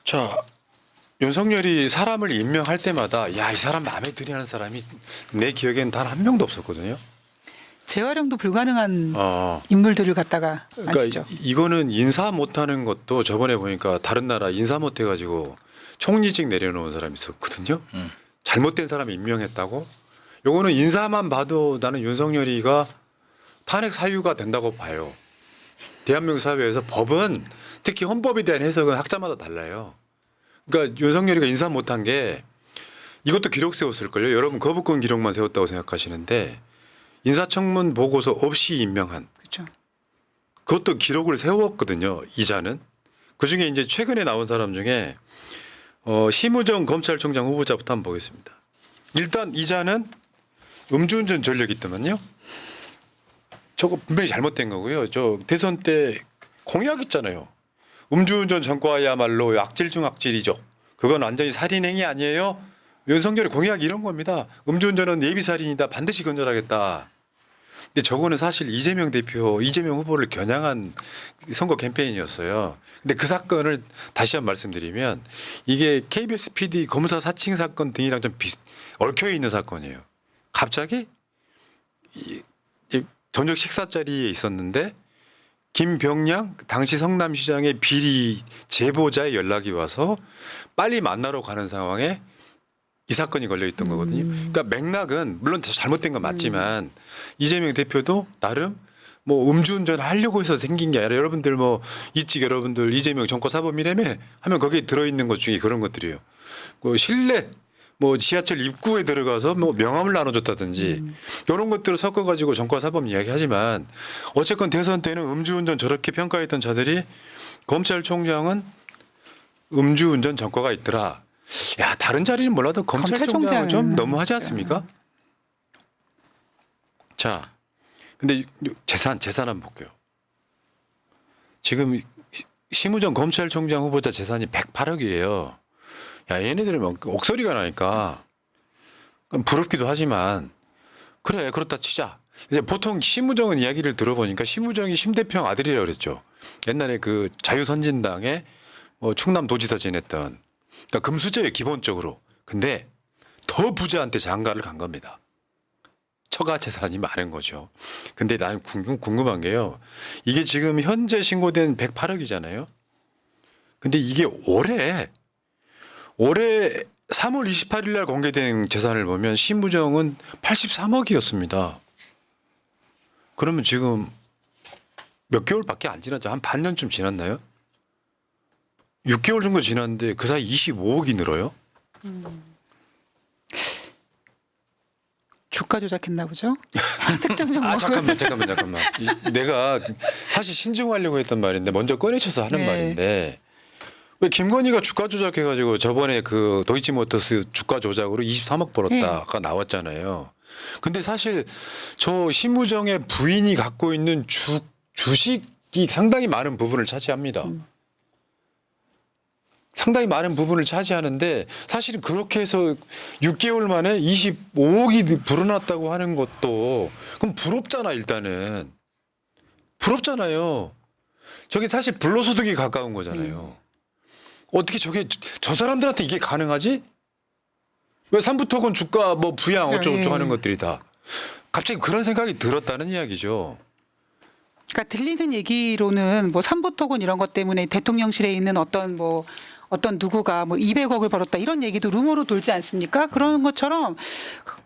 자, 윤석열이 사람을 임명할 때마다 야, 이 사람 마음에 들이하는 사람이 내 기억엔 단 한 명도 없었거든요. 재활용도 불가능한 어. 인물들을 갖다가 그러니까 앉히죠. 이거는 인사 못하는 것도 저번에 보니까 다른 나라 인사 못해가지고 총리직 내려놓은 사람이 있었거든요. 잘못된 사람 임명했다고. 요거는 인사만 봐도 나는 윤석열이가 탄핵 사유가 된다고 봐요. 대한민국 사회에서 법은 특히 헌법에 대한 해석은 학자마다 달라요. 그러니까 윤석열이가 인사 못한 게 이것도 기록 세웠을걸요. 여러분 거부권 기록만 세웠다고 생각하시는데 인사청문 보고서 없이 임명한 그렇죠. 그것도 기록을 세웠거든요. 이자는. 그중에 이제 최근에 나온 사람 중에 심우정 검찰총장 후보자부터 한번 보겠습니다. 일단 이자는 음주운전 전력이 있더만요. 저거 분명히 잘못된 거고요. 저 대선 때 공약 있잖아요. 음주운전 전과야말로 악질 중 악질이죠. 그건 완전히 살인행위 아니에요. 윤석열의 공약 이런 겁니다. 음주운전은 예비살인이다. 반드시 건절하겠다. 근데 저거는 사실 이재명 대표, 이재명 후보를 겨냥한 선거 캠페인이었어요. 근데 그 사건을 다시 한번 말씀드리면 이게 KBS PD 검사 사칭 사건 등이랑 좀 얽혀 있는 사건이에요. 갑자기 저녁 식사 자리에 있었는데 김병량 당시 성남시장의 비리 제보자의 연락이 와서 빨리 만나러 가는 상황에 이 사건이 걸려 있던 거거든요. 그러니까 맥락은 물론 잘못된 건 맞지만 이재명 대표도 나름 뭐 음주운전 하려고 해서 생긴 게 아니라 여러분들 뭐 이직 여러분들 이재명 정권사범이라며 하면 거기에 들어있는 것 중에 그런 것들이에요. 그 실내 뭐 지하철 입구에 들어가서 뭐 명함을 나눠줬다든지 이런 것들을 섞어가지고 정권사범 이야기하지만 어쨌건 대선 때는 음주운전 저렇게 평가했던 자들이 검찰총장은 음주운전 전과가 있더라. 야, 다른 자리는 몰라도 검찰총장은 좀 너무하지 않습니까? 자, 근데 재산 한번 볼게요. 지금 심우정 검찰총장 후보자 재산이 108억이에요. 야, 얘네들은 뭐 옥소리가 나니까 부럽기도 하지만 그래, 그렇다 치자. 이제 보통 심우정은 이야기를 들어보니까 심우정이 심 대평 아들이라고 그랬죠. 옛날에 그 자유선진당의 뭐 충남도지사 지냈던 그러니까 금수저예요, 기본적으로. 근데 더 부자한테 장가를 간 겁니다. 처가 재산이 많은 거죠. 근데 난 궁금한 게요. 이게 지금 현재 신고된 108억이잖아요. 근데 이게 올해 3월 28일 날 공개된 재산을 보면 심우정은 83억이었습니다. 그러면 지금 몇 개월밖에 안 지났죠. 한 반년쯤 지났나요? 6개월 정도 지났는데 그 사이 25억이 늘어요? 주가 조작했나 보죠. 특정 종목. 아, 잠깐만. 내가 사실 신중하려고 했던 말인데 먼저 꺼내셔서 하는 네. 말인데 왜 김건희가 주가 조작해가지고 저번에 그 도이치모터스 주가 조작으로 23억 벌었다가 나왔잖아요. 근데 사실 저 심우정의 부인이 갖고 있는 주식이 상당히 많은 부분을 차지합니다. 상당히 많은 부분을 차지하는데 사실은 그렇게 해서 6개월 만에 25억이 불어났다고 하는 것도 그럼 부럽잖아. 일단은 부럽잖아요. 저게 사실 불로소득이 가까운 거잖아요. 어떻게 저게 저 사람들한테 이게 가능하지? 왜 삼부토건 주가 뭐 부양 어쩌고저쩌고 하는 것들이 다 갑자기 그런 생각이 들었다는 이야기죠. 그러니까 들리는 얘기로는 뭐 삼부토건 이런 것 때문에 대통령실에 있는 어떤 누구가 뭐 200억을 벌었다 이런 얘기도 루머로 돌지 않습니까? 그런 것처럼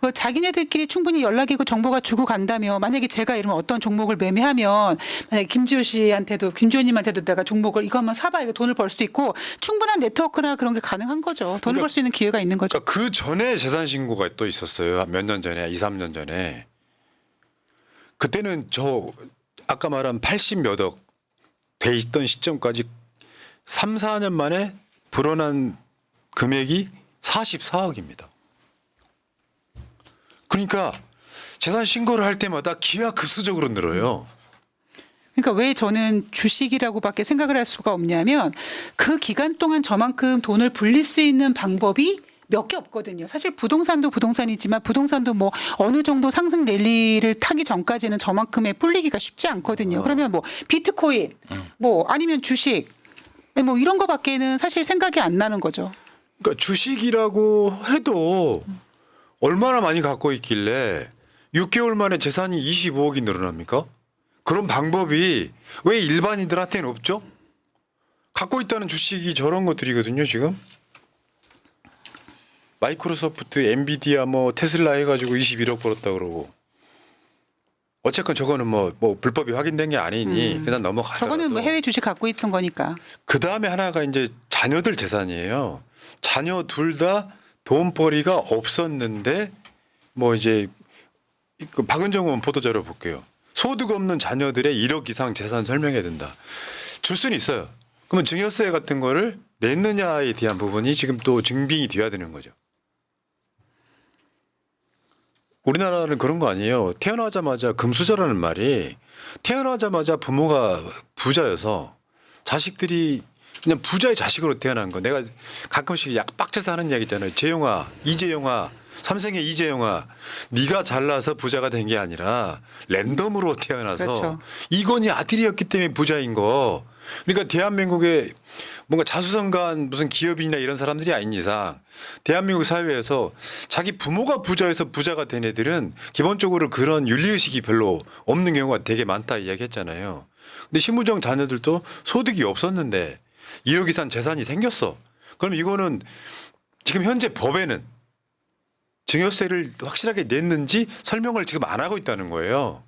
그 자기네들끼리 충분히 연락이고 정보가 주고 간다며 만약에 제가 이러면 어떤 종목을 매매하면 만약에 김지호님한테도 내가 종목을 이거 한번 사봐 이거 돈을 벌 수도 있고 충분한 네트워크나 그런 게 가능한 거죠. 돈을 벌 수 있는 기회가 있는 거죠. 그러니까 그 전에 재산 신고가 또 있었어요. 몇 년 전에 2, 3년 전에. 그때는 저 아까 말한 80몇 억 돼 있던 시점까지 3, 4년 만에 불어난 금액이 44억입니다. 그러니까 재산 신고를 할 때마다 기하급수적으로 늘어요. 그러니까 왜 저는 주식이라고밖에 생각을 할 수가 없냐면 그 기간 동안 저만큼 돈을 불릴 수 있는 방법이 몇 개 없거든요. 사실 부동산도 부동산이지만 부동산도 뭐 어느 정도 상승 랠리를 타기 전까지는 저만큼의 불리기가 쉽지 않거든요. 그러면 뭐 비트코인 뭐 아니면 주식 뭐 이런 거밖에는 사실 생각이 안 나는 거죠. 그러니까 주식이라고 해도 얼마나 많이 갖고 있길래 6개월 만에 재산이 25억이 늘어납니까? 그런 방법이 왜 일반인들한테는 없죠? 갖고 있다는 주식이 저런 것들이거든요, 지금. 마이크로소프트, 엔비디아, 뭐 테슬라 해가지고 21억 벌었다 그러고. 어쨌건 저거는 뭐 불법이 확인된 게 아니니 그냥 넘어가더라도. 저거는 뭐 해외 주식 갖고 있던 거니까. 그 다음에 하나가 이제 자녀들 재산이에요. 자녀 둘 다 돈벌이가 없었는데 뭐 이제 그 박은정 의원 보도자료 볼게요. 소득 없는 자녀들의 1억 이상 재산 설명해야 된다. 줄 수는 있어요. 그러면 증여세 같은 거를 냈느냐에 대한 부분이 지금 또 증빙이 돼야 되는 거죠. 우리나라는 그런 거 아니에요. 태어나자마자 금수저라는 말이 태어나자마자 부모가 부자여서 자식들이 그냥 부자의 자식으로 태어난 거. 내가 가끔씩 약 빡쳐서 하는 이야기 있잖아요. 재용아, 이재용아, 삼성의 이재용아, 네가 잘나서 부자가 된 게 아니라 랜덤으로 태어나서 그렇죠. 이건희 아들이었기 때문에 부자인 거. 그러니까 대한민국에 뭔가 자수성가한 무슨 기업인이나 이런 사람들이 아닌 이상 대한민국 사회에서 자기 부모가 부자여서 부자가 된 애들은 기본적으로 그런 윤리의식이 별로 없는 경우가 되게 많다 이야기했잖아요. 근데 심우정 자녀들도 소득이 없었는데 1억 이상 재산이 생겼어. 그럼 이거는 지금 현재 법에는 증여세를 확실하게 냈는지 설명을 지금 안 하고 있다는 거예요.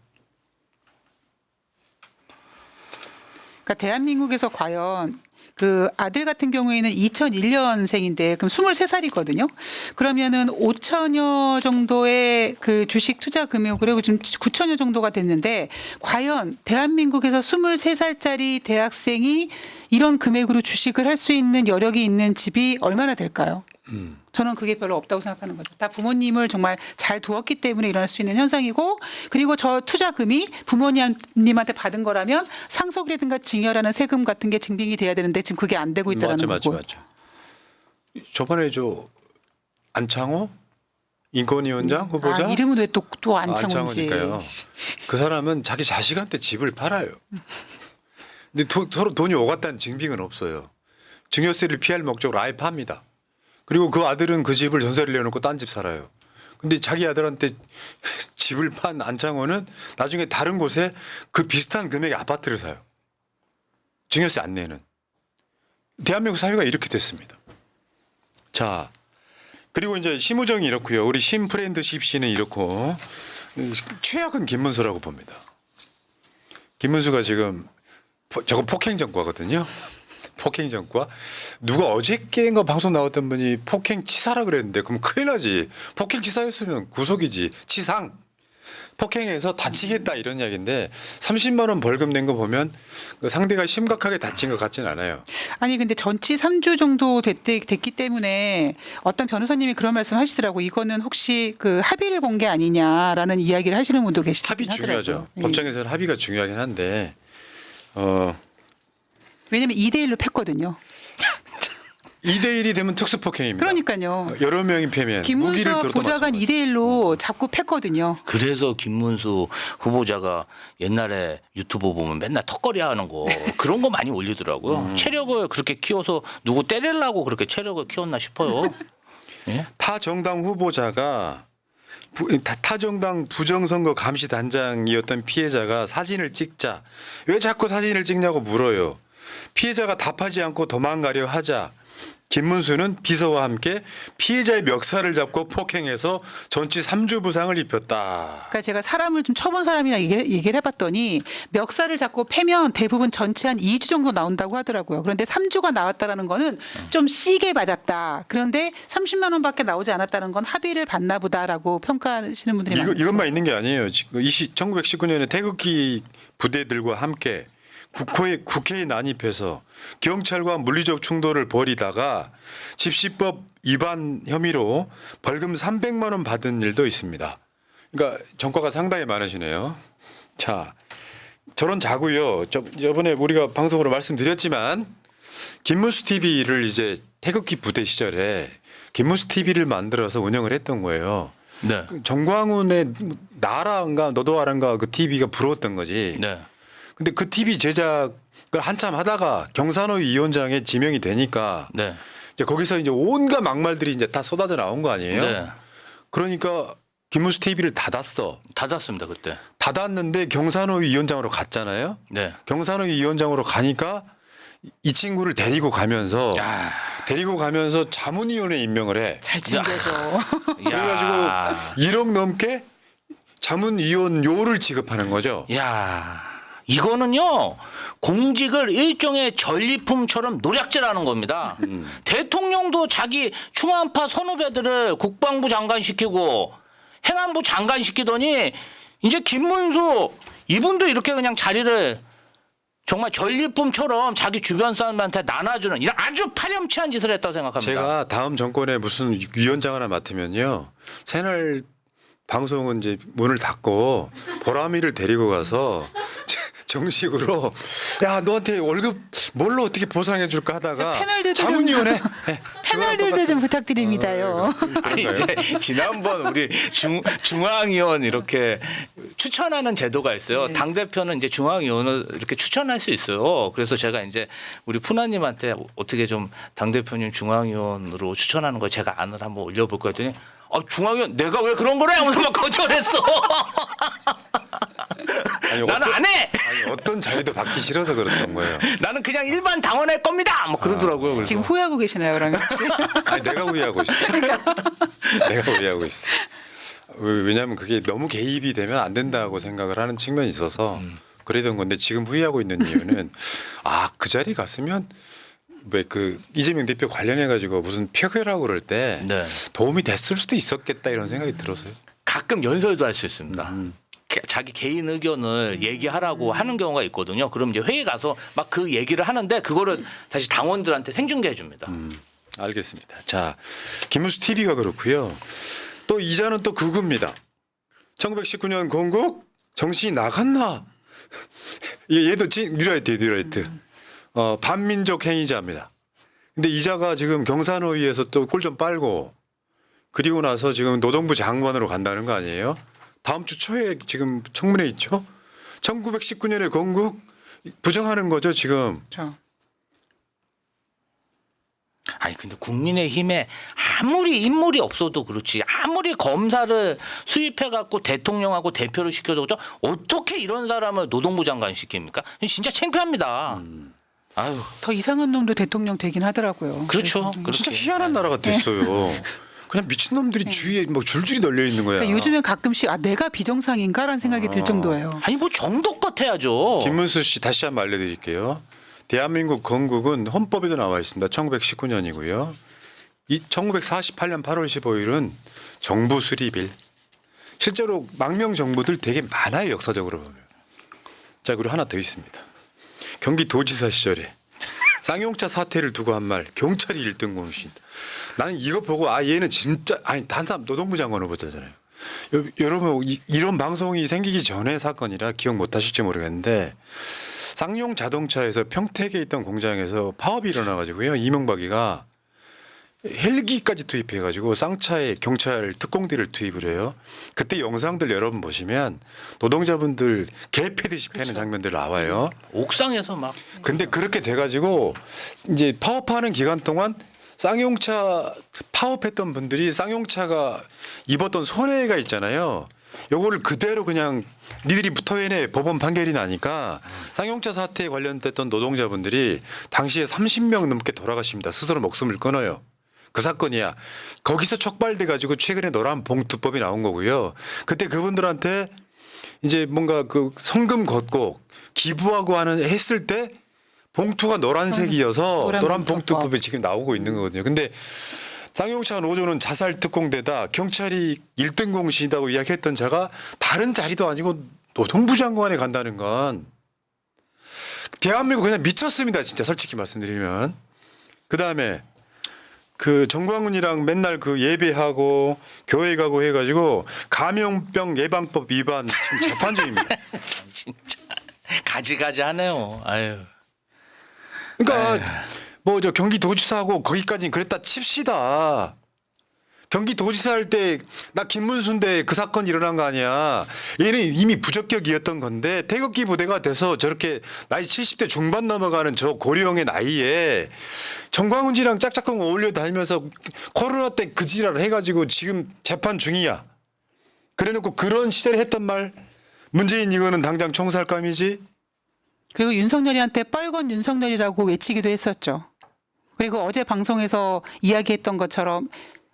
그러니까 대한민국에서 과연 그 아들 같은 경우에는 2001년생인데 그럼 23살이거든요. 그러면은 5천여 정도의 그 주식 투자 금액으로 지금 9천여 정도가 됐는데 과연 대한민국에서 23살짜리 대학생이 이런 금액으로 주식을 할 수 있는 여력이 있는 집이 얼마나 될까요? 저는 그게 별로 없다고 생각하는 거죠. 다 부모님을 정말 잘 두었기 때문에 일어날 수 있는 현상이고, 그리고 저 투자금이 부모님한테 받은 거라면 상속이라든가 증여라는 세금 같은 게 증빙이 돼야 되는데 지금 그게 안 되고 있다는 거고. 맞죠. 저번에 저 안창호 인권위원장 후보자 이름은 왜 또 안창호인지. 안창호니까요. 그 사람은 자기 자식한테 집을 팔아요. 근데 서로 돈이 오갔다는 증빙은 없어요. 증여세를 피할 목적으로 아예 팝니다. 그리고 그 아들은 그 집을 전세를 내놓고 딴 집 살아요. 근데 자기 아들한테 집을 판 안창호는 나중에 다른 곳에 그 비슷한 금액의 아파트를 사요. 증여세 안 내는. 대한민국 사회가 이렇게 됐습니다. 자, 그리고 이제 심우정이 이렇고요. 우리 심프렌드십 씨는 이렇고, 최악은 김문수라고 봅니다. 김문수가 지금 저거 폭행전과거든요. 폭행전과. 누가 어저께인가 방송 나왔던 분이 폭행치사라 그랬는데 그럼 큰일 나지. 폭행치사였으면 구속이지. 치상. 폭행해서 다치겠다 이런 이야기인데 30만 원 벌금 낸 거 보면 그 상대가 심각하게 다친 것 같진 않아요. 아니 근데 전치 3주 정도 됐기 때문에 어떤 변호사님이 그런 말씀 하시더라고. 이거는 혹시 그 합의를 본 게 아니냐라는 이야기를 하시는 분도 계시더라고요. 합의 중요하죠. 예. 법정에서는 합의가 중요하긴 한데 왜냐면 2대1로 팼거든요. 2대1이 되면 특수폭행입니다. 그러니까요. 여러 명이 패면 무기를 김문수 들어도 보좌관 마찬가지. 2대1로 잡고 팼거든요. 그래서 김문수 후보자가 옛날에 유튜브 보면 맨날 턱걸이 하는 거 그런 거 많이 올리더라고요. 체력을 그렇게 키워서 누구 때리려고 그렇게 체력을 키웠나 싶어요. 예? 타 정당 후보자가 타 정당 부정선거 감시단장이었던 피해자가 사진을 찍자 왜 자꾸 사진을 찍냐고 물어요. 피해자가 답하지 않고 도망가려 하자 김문수는 비서와 함께 피해자의 멱살을 잡고 폭행해서 전치 3주 부상을 입혔다. 그러니까 제가 사람을 좀 쳐본 사람이나 얘기를 해봤더니 멱살을 잡고 패면 대부분 전체 한 2주 정도 나온다고 하더라고요. 그런데 3주가 나왔다는 거는 좀 시게 맞았다. 그런데 30만 원밖에 나오지 않았다는 건 합의를 봤나 보다라고 평가하시는 분들이 많아요. 이것만 있는 게 아니에요. 1919년에 태극기 부대들과 함께 국회에 난입해서 경찰과 물리적 충돌을 벌이다가 집시법 위반 혐의로 벌금 300만 원 받은 일도 있습니다. 그러니까 전과가 상당히 많으시네요. 자, 저런 자고요. 저번에 우리가 방송으로 말씀드렸지만 김문수 TV를 이제 태극기 부대 시절에 김문수 TV를 만들어서 운영을 했던 거예요. 네. 정광훈의 나라인가 너도 알아인가 그 TV가 부러웠던 거지. 네. 근데 그 TV 제작 그걸 한참 하다가 경산호 위원장에 지명이 되니까 네. 이제 거기서 이제 온갖 막말들이 이제 다 쏟아져 나온 거 아니에요? 네. 그러니까 김문수 TV를 닫았어. 닫았습니다 그때. 닫았는데 경산호 위원장으로 갔잖아요. 네. 경산호 위원장으로 가니까 이 친구를 데리고 가면서 야. 자문위원회 임명을 해. 잘 챙겨줘. 그래가지고 1억 넘게 자문위원료를 지급하는 거죠. 야, 이거는요 공직을 일종의 전리품처럼 노략질하는 겁니다. 대통령도 자기 충암파 선후배들을 국방부 장관 시키고 행안부 장관 시키더니 이제 김문수 이분도 이렇게 그냥 자리를 정말 전리품처럼 자기 주변 사람한테 나눠주는 이런 아주 파렴치한 짓을 했다고 생각합니다. 제가 다음 정권에 무슨 위원장 하나 맡으면요. 새날 방송은 이제 문을 닫고 보람이를 데리고 가서 정식으로 야 너한테 월급 뭘로 어떻게 보상해 줄까 하다가 패널들도 좀- 자문위원회 패널들도 좀 부탁드립니다요. 아니 이제 지난번 우리 중앙위원 이렇게 추천하는 제도가 있어요. 네. 당 대표는 이제 중앙위원을 이렇게 추천할 수 있어요. 그래서 제가 이제 우리 푸나님한테 어떻게 좀 당 대표님 중앙위원으로 추천하는 거 제가 안을 한번 올려볼까 했더니 중앙위원 내가 왜 그런 거래 하면서 막 거절했어. 아니, 나는 안 해. 아니 어떤 자리도 받기 싫어서 그랬던 거예요. 나는 그냥 일반 당원 할 겁니다. 뭐 그러더라고요. 그래서. 지금 후회하고 계시나요, 그러면? 아니 내가 후회하고 있어. 내가 후회하고 있어. 왜냐하면 그게 너무 개입이 되면 안 된다고 생각을 하는 측면이 있어서 그러던 건데 지금 후회하고 있는 이유는 그 자리 갔으면 왜 그 이재명 대표 관련해 가지고 무슨 표결하고 그럴 때 네. 도움이 됐을 수도 있었겠다 이런 생각이 들어서요. 가끔 연설도 할 수 있습니다. 자기 개인 의견을 얘기하라고 하는 경우가 있거든요. 그럼 이제 회의 가서 막 그 얘기를 하는데 그거를 다시 당원들한테 생중계해 줍니다. 알겠습니다. 자, 김문수 TV가 그렇고요. 또 이자는 또 극우입니다. 1919년 건국 정신이 나갔나? 얘도 뉴라이트. 반민족 행위자입니다. 근데 이자가 지금 경산호위에서 또 꿀 좀 빨고 그리고 나서 지금 노동부 장관으로 간다는 거 아니에요? 다음 주 초에 지금 청문회 있죠? 1919년의 건국 부정하는 거죠, 지금. 그렇죠. 아니 근데 국민의힘에 아무리 인물이 없어도 그렇지 아무리 검사를 수입해 갖고 대통령하고 대표를 시켜도 그렇죠? 어떻게 이런 사람을 노동부 장관 시킵니까? 진짜 창피합니다. 아유 더 이상한 놈도 대통령 되긴 하더라고요. 그렇죠. 그래서 진짜 그렇게. 희한한 나라가 됐어요. 그냥 미친놈들이 주위에 뭐 줄줄이 널려 있는 거야. 그러니까 요즘엔 가끔씩 내가 비정상인가라는 생각이 들 정도예요. 아니 뭐 정도껏 해야죠. 김문수 씨 다시 한번 알려드릴게요. 대한민국 건국은 헌법에도 나와 있습니다. 1919년이고요. 이 1948년 8월 15일은 정부 수립일. 실제로 망명 정부들 되게 많아요, 역사적으로 보면. 자, 그리고 하나 더 있습니다. 경기도지사 시절에 쌍용차 사태를 두고 한 말, 경찰이 1등 공신. 나는 이거 보고 얘는 진짜 단삼 노동부 장관 후보자잖아요. 여러분 이런 방송이 생기기 전에 사건이라 기억 못 하실지 모르겠는데 쌍용 자동차에서 평택에 있던 공장에서 파업이 일어나가지고요. 이명박이가 헬기까지 투입해가지고 쌍차에 경찰 특공대를 투입을 해요. 그때 영상들 여러분 보시면 노동자분들 개 패듯이 패는 장면들 나와요. 옥상에서 막 근데 그렇게 돼가지고 이제 파업하는 기간 동안 쌍용차 파업했던 분들이 쌍용차가 입었던 손해가 있잖아요. 요거를 그대로 그냥 니들이 붙어해내 법원 판결이 나니까 쌍용차 사태에 관련됐던 노동자분들이 당시에 30명 넘게 돌아가십니다. 스스로 목숨을 끊어요. 그 사건이야. 거기서 촉발돼 가지고 최근에 노란 봉투법이 나온 거고요. 그때 그분들한테 이제 뭔가 그 성금 걷고 기부하고 했을 때 봉투가 노란색이어서 노란 봉투법이 지금 나오고 있는 거거든요. 근데 쌍용차 노조는 자살 특공대다 경찰이 1등 공신이라고 이야기했던 자가 다른 자리도 아니고 노동부 장관에 간다는 건 대한민국 그냥 미쳤습니다. 진짜 솔직히 말씀드리면. 그다음에 그 정광훈이랑 맨날 그 예배하고 교회 가고 해가지고 감염병 예방법 위반 지금 재판 중입니다. 진짜 가지가지 하네요. 아유. 그러니까 뭐 저 경기도지사하고 거기까지는 그랬다 칩시다. 경기도지사 할 때 나 김문수인데 그 사건 일어난 거 아니야. 얘는 이미 부적격이었던 건데 태극기 부대가 돼서 저렇게 나이 70대 중반 넘어가는 저 고령의 나이에 정광훈이랑 짝짝꿍 어울려 다니면서 코로나 때 그 지랄을 해가지고 지금 재판 중이야. 그래놓고 그런 시절에 했던 말 문재인 이거는 당장 총살감이지. 그리고 윤석열이한테 뻘건 윤석열이라고 외치기도 했었죠. 그리고 어제 방송에서 이야기했던 것처럼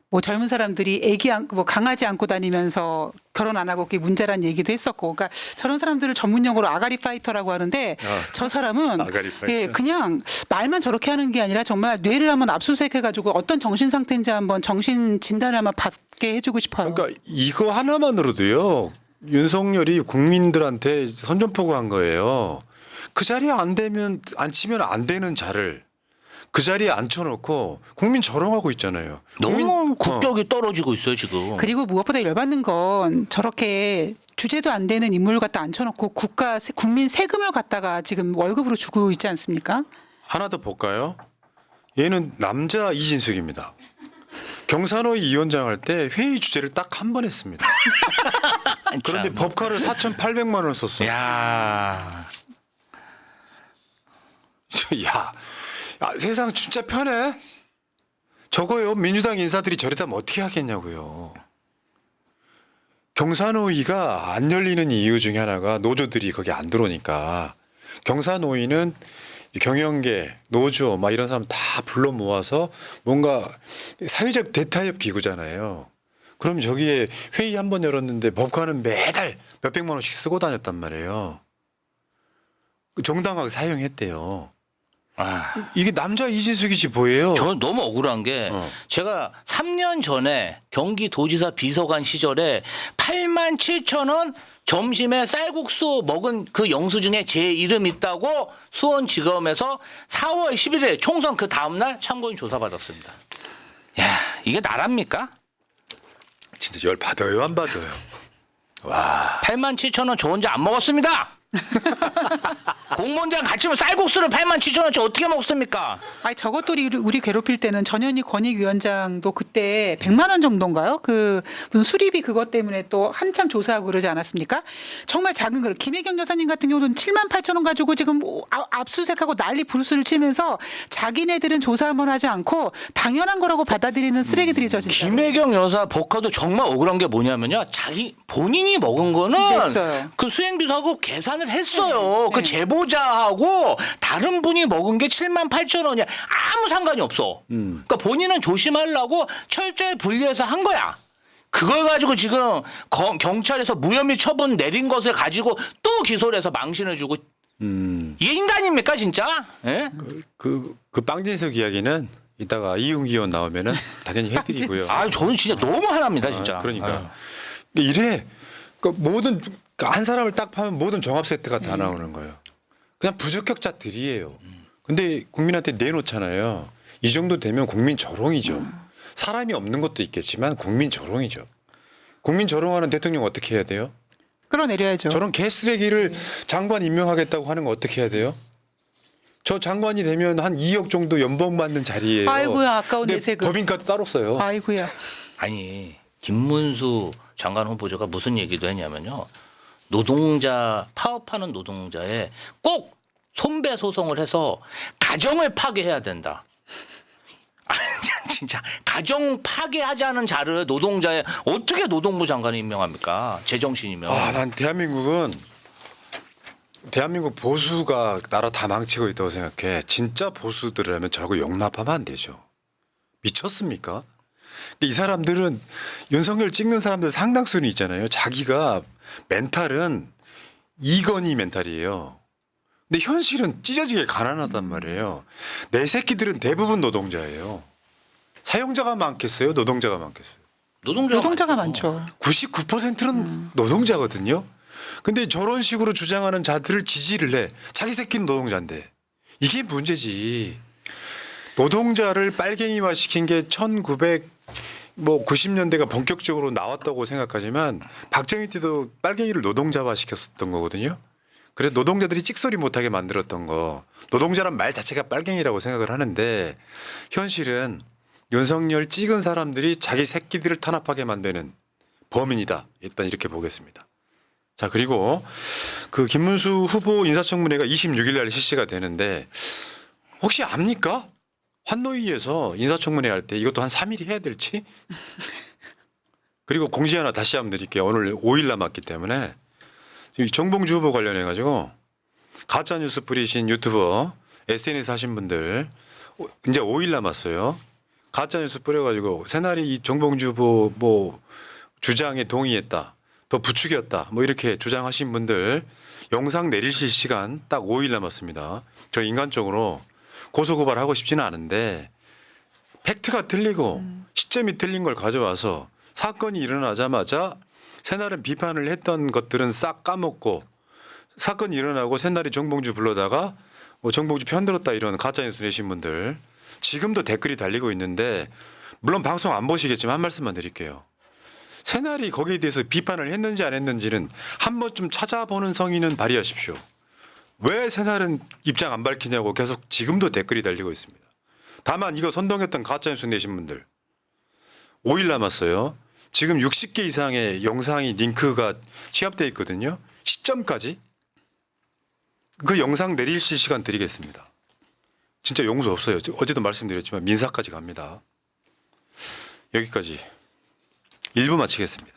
뭐 젊은 사람들이 뭐 강아지 안고 다니면서 결혼 안 하고 그게 문제란 얘기도 했었고, 그러니까 저런 사람들을 전문용어로 아가리 파이터라고 하는데 저 사람은 아가리 파이터. 예, 그냥 말만 저렇게 하는 게 아니라 정말 뇌를 한번 압수수색해가지고 어떤 정신 상태인지 한번 정신 진단을 한번 받게 해주고 싶어요. 그러니까 이거 하나만으로도요 윤석열이 국민들한테 선전포고한 거예요. 그 자리에 안 치면 안 되는 자를 그 자리에 앉혀놓고 국민 조롱하고 있잖아요. 너무 국격이 떨어지고 있어요 지금. 그리고 무엇보다 열받는 건 저렇게 주제도 안 되는 인물을 갖다 앉혀놓고 국민 세금을 갖다가 지금 월급으로 주고 있지 않습니까? 하나 더 볼까요? 얘는 남자 이진숙입니다. 경산호위 위원장 할 때 회의 주제를 딱 한 번 했습니다. 그런데 법카를 4,800만 원 썼어. 야. 야, 세상 진짜 편해. 저거요 민주당 인사들이 저러다면 어떻게 하겠냐고요. 경산호위가 안 열리는 이유 중에 하나가 노조들이 거기 안 들어오니까. 경산호위는 경영계, 노조 막 이런 사람 다 불러 모아서 뭔가 사회적 대타협 기구잖아요. 그럼 저기에 회의 한 번 열었는데 법관은 매달 몇백만 원씩 쓰고 다녔단 말이에요. 정당하게 사용했대요. 아. 이게 남자 이진숙이지 뭐예요? 저는 너무 억울한 게 제가 3년 전에 경기도지사 비서관 시절에 87,000원 점심에 쌀국수 먹은 그 영수증에 제 이름 있다고 수원지검에서 4월 11일 총선 그 다음날 참고인 조사받았습니다. 야, 이게 나랍니까? 진짜 열 받아요 안 받아요? 와. 87,000원 저 혼자 안 먹었습니다. 공무원들이랑 같이 쌀국수를 87,000원치 어떻게 먹습니까? 아니 저것도 우리 괴롭힐 때는 전현희 권익위원장도 그때 100만 원 정도인가요? 그 무슨 수리비 그것 때문에 또 한참 조사하고 그러지 않았습니까? 정말 작은 거. 김혜경 여사님 같은 경우는 78,000원 가지고 지금 압수수색하고 난리 부르스를 치면서 자기네들은 조사 한번 하지 않고 당연한 거라고 받아들이는 쓰레기들이죠 진짜. 김혜경 여사 법카도 정말 억울한 게 뭐냐면요. 본인이 먹은 거는 냈어요. 그 수행비서하고 계산을 했어요. 그 제보자하고 다른 분이 먹은 게 78,000원이야. 아무 상관이 없어. 그러니까 본인은 조심하려고 철저히 분리해서 한 거야. 그걸 가지고 지금 경찰에서 무혐의 처분 내린 것을 가지고 또 기소를 해서 망신을 주고 이게 인간입니까 진짜? 예? 그 빵진석 이야기는 이따가 이용기 의원 나오면은 당연히 해드리고요. 아, 저는 진짜 너무 화납니다 진짜. 그러니까 이래 모든 한 사람을 딱 파면 모든 종합 세트가 다 나오는 거예요. 그냥 부적격자들이에요. 근데 국민한테 내놓잖아요. 이 정도 되면 국민 조롱이죠. 사람이 없는 것도 있겠지만 국민 조롱이죠. 국민 조롱하는 대통령 어떻게 해야 돼요? 끌어내려야죠. 저런 개쓰레기를 장관 임명하겠다고 하는 거 어떻게 해야 돼요? 저 장관이 되면 한 2억 정도 연봉 받는 자리예요. 아이고야 아까운 근데 내 세금. 법인카드 따로 써요. 아이고야. 아니 김문수 장관 후보자가 무슨 얘기도 했냐면요. 노동자 파업하는 노동자에 꼭 손배 소송을 해서 가정을 파괴해야 된다. 진짜 가정 파괴하자는 자를 노동자에 어떻게 노동부 장관을 임명합니까? 제정신이면. 난 대한민국 보수가 나라 다 망치고 있다고 생각해. 진짜 보수들이라면 저거 용납하면 안 되죠. 미쳤습니까? 이 사람들은 윤석열 찍는 사람들 상당수는 있잖아요. 자기가 멘탈은 이건희 멘탈이에요. 근데 현실은 찢어지게 가난하단 말이에요. 내 새끼들은 대부분 노동자예요. 사용자가 많겠어요? 노동자가 많겠어요? 노동자가 많죠. 99%는 노동자거든요. 근데 저런 식으로 주장하는 자들을 지지를 해. 자기 새끼는 노동자인데. 이게 문제지. 노동자를 빨갱이화 시킨 게 1990년대가 본격적으로 나왔다고 생각하지만 박정희 때도 빨갱이를 노동자화 시켰었던 거거든요. 그래서 노동자들이 찍소리 못하게 만들었던 거. 노동자란 말 자체가 빨갱이라고 생각을 하는데 현실은 윤석열 찍은 사람들이 자기 새끼들을 탄압하게 만드는 범인이다. 일단 이렇게 보겠습니다. 자, 그리고 그 김문수 후보 인사청문회가 26일 날 실시가 되는데 혹시 압니까? 환노위에서 인사청문회 할 때 이것도 한 3일 해야 될지? 그리고 공지 하나 다시 한번 드릴게요. 오늘 5일 남았기 때문에 지금 정봉주 후보 관련해 가지고 가짜뉴스 뿌리신 유튜버 SNS 하신 분들 이제 5일 남았어요. 가짜뉴스 뿌려가지고 새날이 이 정봉주 후보 뭐 주장에 동의했다. 더 부추겼다. 뭐 이렇게 주장하신 분들 영상 내리실 시간 딱 5일 남았습니다. 저 인간적으로 고소고발하고 싶지는 않은데 팩트가 틀리고 시점이 틀린 걸 가져와서 사건이 일어나자마자 새날은 비판을 했던 것들은 싹 까먹고 사건이 일어나고 새날이 정봉주 불러다가 뭐 정봉주 편들었다 이런 가짜뉴스 내신 분들 지금도 댓글이 달리고 있는데 물론 방송 안 보시겠지만 한 말씀만 드릴게요. 새날이 거기에 대해서 비판을 했는지 안 했는지는 한 번쯤 찾아보는 성의는 발휘하십시오. 왜 새날은 입장 안 밝히냐고 계속 지금도 댓글이 달리고 있습니다. 다만 이거 선동했던 가짜뉴스 내신 분들 5일 남았어요. 지금 60개 이상의 영상이 링크가 취합되어 있거든요. 시점까지 그 영상 내리실 시간 드리겠습니다. 진짜 용서 없어요. 어제도 말씀드렸지만 민사까지 갑니다. 여기까지 1부 마치겠습니다.